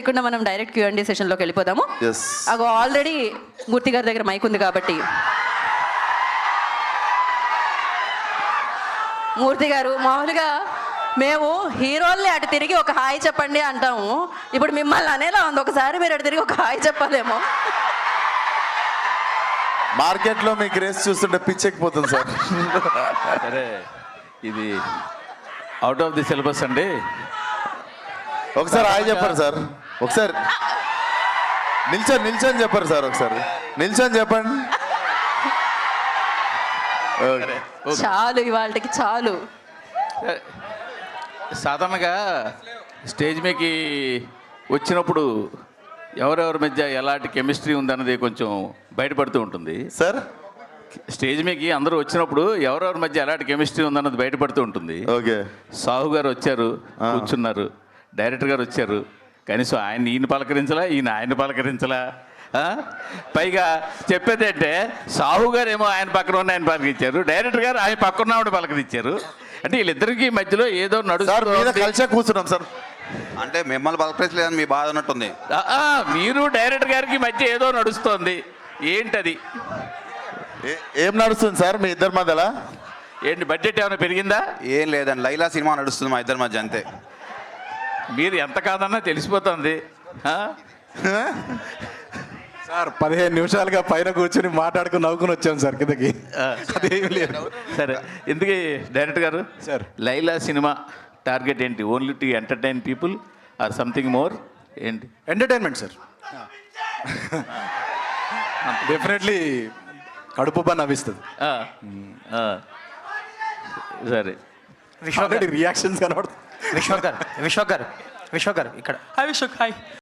లేకుండా మనం direct Q&A సెషన్లోకి వెళ్ళిపోదాము. అగో ఆల్రెడీ మూర్తి గారి దగ్గర మైక్ ఉంది కాబట్టి మూర్తి గారు, మామూలుగా మేము హీరోల్ని అటు తిరిగి ఒక హాయ్ చెప్పండి అంటాము, ఇప్పుడు మిమ్మల్ని అనేలా ఉంది, ఒకసారి మీరు అటు తిరిగి ఒక హాయ్ చెప్పాలేమో. మార్కెట్లో మీకు రేస్ చూస్తుంటే పిచ్చెక్కిపోతుంది సార్. సరే, ఇది అవుట్ ఆఫ్ ది సిలబస్ అండి. ఒకసారి హాయ్ చెప్పండి సార్. ఒకసారి నిల్చొని చెప్పండి సార్. ఒకసారి నిల్చొని చెప్పండి. చాలు, ఇవాళకి చాలు. సాధారణంగా స్టేజ్ మీదకి వచ్చినప్పుడు ఎవరెవరి మధ్య ఎలాంటి కెమిస్ట్రీ ఉందన్నది కొంచెం బయటపడుతూ ఉంటుంది సార్. స్టేజ్ మీదకి అందరూ వచ్చినప్పుడు ఎవరెవరి మధ్య ఎలాంటి కెమిస్ట్రీ ఉందన్నది బయటపడుతూ ఉంటుంది. ఓకే. సాహు గారు వచ్చారు, కూర్చున్నారు. డైరెక్టర్ గారు వచ్చారు, కనీసం ఈయన పలకరించలా, ఆయన పలకరించలా. పైగా చెప్పేది అంటే సాహు గారు ఏమో ఆయన పక్కన ఉన్న ఆయన పలకరించారు, డైరెక్టర్ గారు ఆయన పక్కన ఉన్నవాడు పలకరించారు. అంటే వీళ్ళిద్దరికి మధ్యలో ఏదో నడుస్తారు. కలిసే కూర్చున్నాం సార్. అంటే మిమ్మల్ని పలకరించలేదని మీ బాధ ఉన్నట్టుంది. మీరు డైరెక్టర్ గారికి మధ్య ఏదో నడుస్తోంది, ఏంటది? ఏం నడుస్తుంది సార్ మీ ఇద్దరి మధ్యలో? ఏంటి, బడ్జెట్ ఏమైనా పెరిగిందా? ఏం లేదండి, లైలా సినిమా నడుస్తుంది మా ఇద్దరి మధ్య, అంతే. మీరు ఎంత కాదన్నా తెలిసిపోతుంది. సార్ 15 నిమిషాలుగా పైన కూర్చొని మాట్లాడుకుని నవ్వుకుని వచ్చాం సార్ కిందకి. అదేమి లేదు. సరే, ఎందుకు డైరెక్టర్ గారు సార్, లైలా సినిమా టార్గెట్ ఏంటి? Only to entertain people or something more? ఏంటి? Entertainment sir. డెఫినెట్లీ కడుపు పని నవ్విస్తుంది. సరే, రియాక్షన్స్ కనబడుతుంది. విశ్వక్ గారు ఇక్కడ. Hi Vishwak, hi.